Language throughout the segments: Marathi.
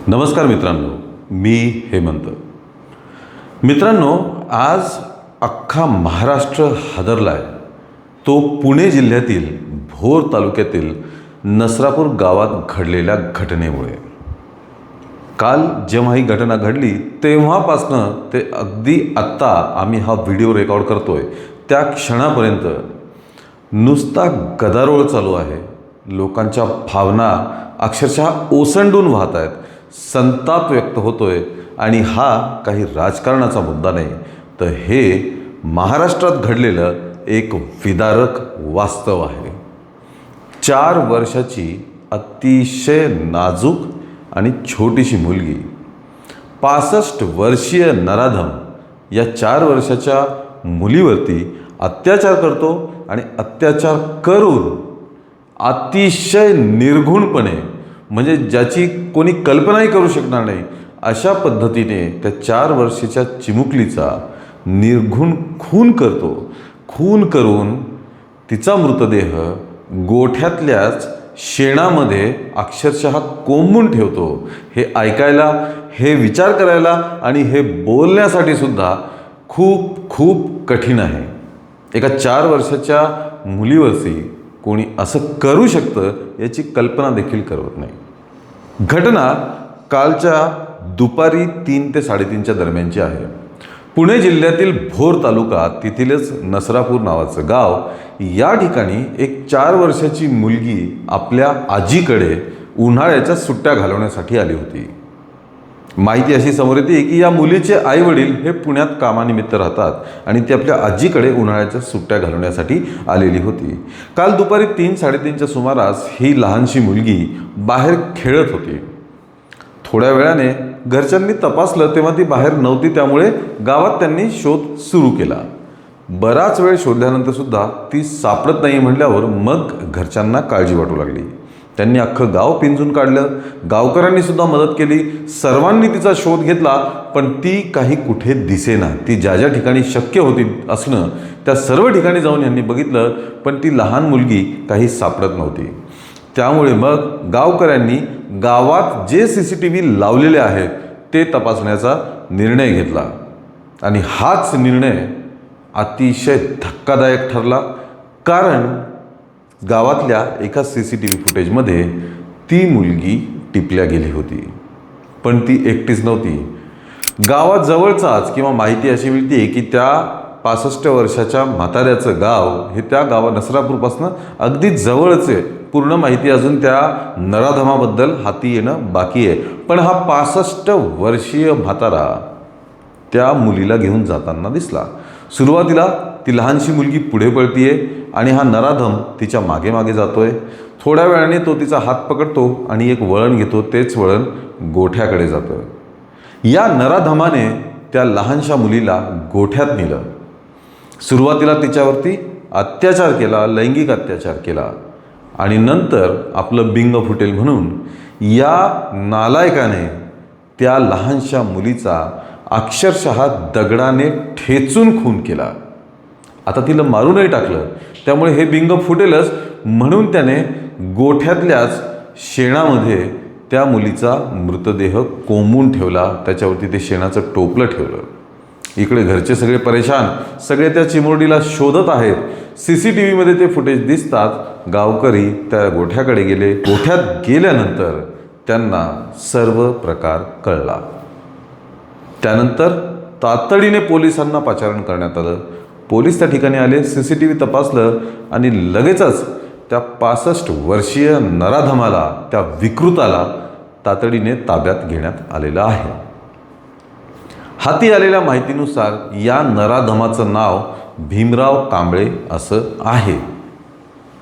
नमस्कार मित्रांनो, मी हेमंत. मित्रांनो, आज अख्खा महाराष्ट्र हादरला आहे. तो पुणे जिल्ह्यातील भोर तालुक्यातील नसरापूर गावात घडलेल्या घटनेमुळे. काल जेव्हा ही घटना घडली तेव्हापासनं ते अगदी आत्ता आम्ही हा व्हिडिओ रेकॉर्ड करतोय त्या क्षणापर्यंत नुसता गदारोळ चालू आहे. लोकांच्या भावना अक्षरशः ओसंडून वाहत आहेत. संताप व्यक्त होतोय आणि हा काही राजकारणाचा मुद्दा नाही, तर हे महाराष्ट्रात घडलेलं एक विदारक वास्तव आहे. 4 वर्षाची अतिशय नाजूक आणि छोटीशी मुलगी 65 वर्षीय नराधम या 4 वर्षाच्या मुलीवरती अत्याचार करतो आणि अत्याचार करून अतिशय निर्घुणपणे, म्हणजे ज्याची कोणी कल्पनाही करू शकणार नाही अशा पद्धतीने त्या 4 वर्षाच्या चिमुकलीचा निर्घुण खून करतो. खून करून तिचा मृतदेह गोठ्यातल्याच शेणामध्ये अक्षरशः कोंबून ठेवतो. हे ऐकायला, हे विचार करायला आणि हे बोलण्यासाठी सुद्धा खूप खूप कठीण आहे. एका 4 वर्षाच्या मुलीवरती कोणी असं करू शकतं याची कल्पना देखील करत नाही. घटना कालच्या दुपारी 3 ते 3:30च्या दरम्यानची आहे. पुणे जिल्ह्यातील भोर तालुका, तेथीलच नसरापूर नावाचं गाव, या ठिकाणी एक 4 वर्षाची मुलगी आपल्या आजीकडे उन्हाळ्याच्या सुट्ट्या घालवण्यासाठी आली होती. माहिती अशी समोर येते की या मुलीचे आईवडील हे पुण्यात कामानिमित्त राहतात आणि ती आपल्या आजीकडे उन्हाळ्याच्या सुट्ट्या घालवण्यासाठी आलेली होती. काल दुपारी 3-3:30च्या सुमारास ही लहानशी मुलगी बाहेर खेळत होती. थोड्या वेळाने घरच्यांनी तपासलं तेव्हा ती बाहेर नव्हती. त्यामुळे गावात त्यांनी शोध सुरू केला. बराच वेळ शोधल्यानंतर सुद्धा ती सापडत नाही म्हटल्यावर मग घरच्यांना काळजी वाटू लागली. त्यांनी अख्खं गाव पिंजून काढलं. गावकऱ्यांनी सुद्धा मदत केली. सर्वांनी तिचा शोध घेतला, पण ती काही कुठे दिसेना. ती ज्या ज्या ठिकाणी शक्य होती असणं त्या सर्व ठिकाणी जाऊन यांनी बघितलं, पण ती लहान मुलगी काही सापडत नव्हती. त्यामुळे मग गावकऱ्यांनी गावात जे CCTV लावलेले आहेत ते तपासण्याचा निर्णय घेतला आणि हाच निर्णय अतिशय धक्कादायक ठरला. कारण गावातल्या एका CCTV फुटेजमध्ये ती मुलगी टिपल्या गेली होती. पण ती एकटीच नव्हती. गावात जवळचाच किंवा माहिती अशी मिळते की त्या 65 वर्षाच्या म्हाताऱ्याचं गाव हे त्या नसरापूरपासून अगदी जवळच आहे. पूर्ण माहिती अजून त्या नराधमाबद्दल हाती येणं बाकी आहे. पण हा 65 वर्षीय म्हातारा त्या मुलीला घेऊन जाताना दिसला. सुरुवातीला ती लहानशी मुलगी पुढे पळतीये आणि हा नराधम तिच्या मागे मागे जातोय. थोड्या वेळाने तो तिचा हात पकडतो आणि एक वळण घेतो. तेच वळण गोठ्याकडे जातं. या नराधमाने त्या लहानशा मुलीला गोठ्यात नेलं. सुरुवातीला तिच्यावरती अत्याचार केला, लैंगिक अत्याचार केला आणि नंतर आपलं बिंग फुटेल म्हणून या नालायकाने त्या लहानशा मुलीचा अक्षरशः दगडाने ठेचून खून केला. आता तिला मारूनही टाकलं, त्यामुळे हे बिंग फुटेलच म्हणून त्याने गोठ्यातल्याच शेणामध्ये त्या मुलीचा मृतदेह कोंबून ठेवला. त्याच्यावरती ते शेणाचं टोपलं ठेवलं. इकडे घरचे सगळे परेशान, सगळे त्या चिमुरडीला शोधत आहेत. CCTVमध्ये ते फुटेज दिसतात. गावकरी त्या गोठ्याकडे गेले. गोठ्यात गेल्यानंतर त्यांना सर्व प्रकार कळला. त्यानंतर तातडीने पोलिसांना पाचारण करण्यात आलं. पोलीस त्या ठिकाणी आले, CCTV तपासलं आणि लगेचच त्या 65 वर्षीय नराधमाला, त्या विकृताला तातडीने ताब्यात घेण्यात आलेलं आहे. हाती आलेल्या माहितीनुसार या नराधमाचं नाव भीमराव कांबळे असं आहे.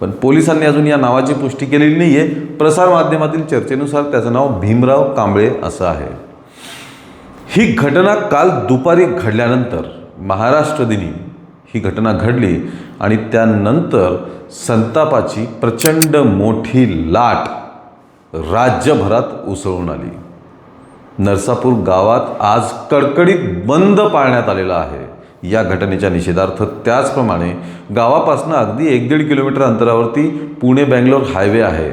पण पोलिसांनी अजून या नावाची पुष्टी केलेली नाही आहे. प्रसारमाध्यमातील चर्चेनुसार त्याचं नाव भीमराव कांबळे असं आहे. ही घटना काल दुपारी घडल्यानंतर महाराष्ट्र दिनी ही घटना घडली आणि त्यानंतर संतापाची प्रचंड मोठी लाट राज्यभरात उसळून आली. नरसापूर गावात आज कडकडीत बंद पाळण्यात आलेला आहे या घटनेच्या निषेधार्थ. त्याचप्रमाणे गावापासून अगदी 1-1.5 किलोमीटर अंतरावरती पुणे बेंगलोर हायवे आहे.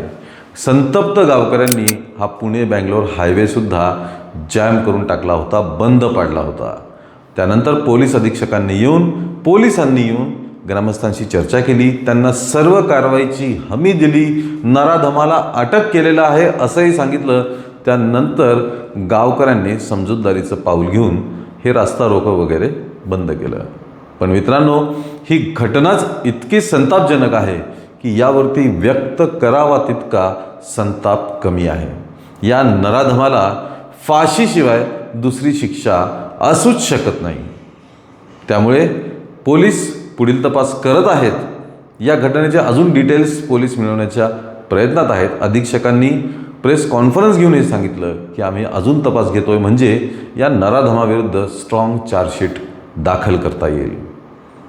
संतप्त गावकऱ्यांनी हा पुणे बँगलोर हायवेसुद्धा जॅम करून टाकला होता, बंद पाडला होता. त्यानंतर पोलिसांनी येऊन ग्रामस्थांशी चर्चा केली, त्यांना सर्व कारवाईची हमी दिली, नराधमाला अटक केलेला आहे असंही सांगितलं. त्यानंतर गावकऱ्यांनी समजूतदारीचं पाऊल घेऊन हे रास्ता रोको वगैरे बंद केलं. पण मित्रांनो, ही घटनाच इतकी संतापजनक आहे की यावरती व्यक्त करावा तितका संताप कमी आहे. या नराधमाला फाशीशिवाय दुसरी शिक्षा असूच शकत नाही. त्यामुळे पोलीस पुढील तपास करत आहेत. या घटनेचे अजून डिटेल्स पोलीस मिळवण्याच्या प्रयत्नात आहेत. अधीक्षकांनी प्रेस कॉन्फरन्स घेऊन हे सांगितलं की आम्ही अजून तपास घेतोय, म्हणजे या नराधमाविरुद्ध स्ट्रॉंग चार्जशीट दाखल करता येईल.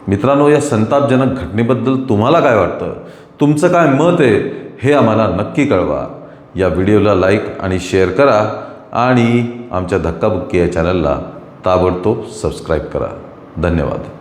मित्रांनो, या संतापजनक घटनेबद्दल तुम्हाला काय वाटतं? तुमचं काय मत आहे हे आम्हाला नक्की कळवा. या व्हिडिओला लाईक आणि शेअर करा आणि आमच्या धक्काबुक्की या चॅनलला ताबडतोब सबस्क्राईब करा. धन्यवाद.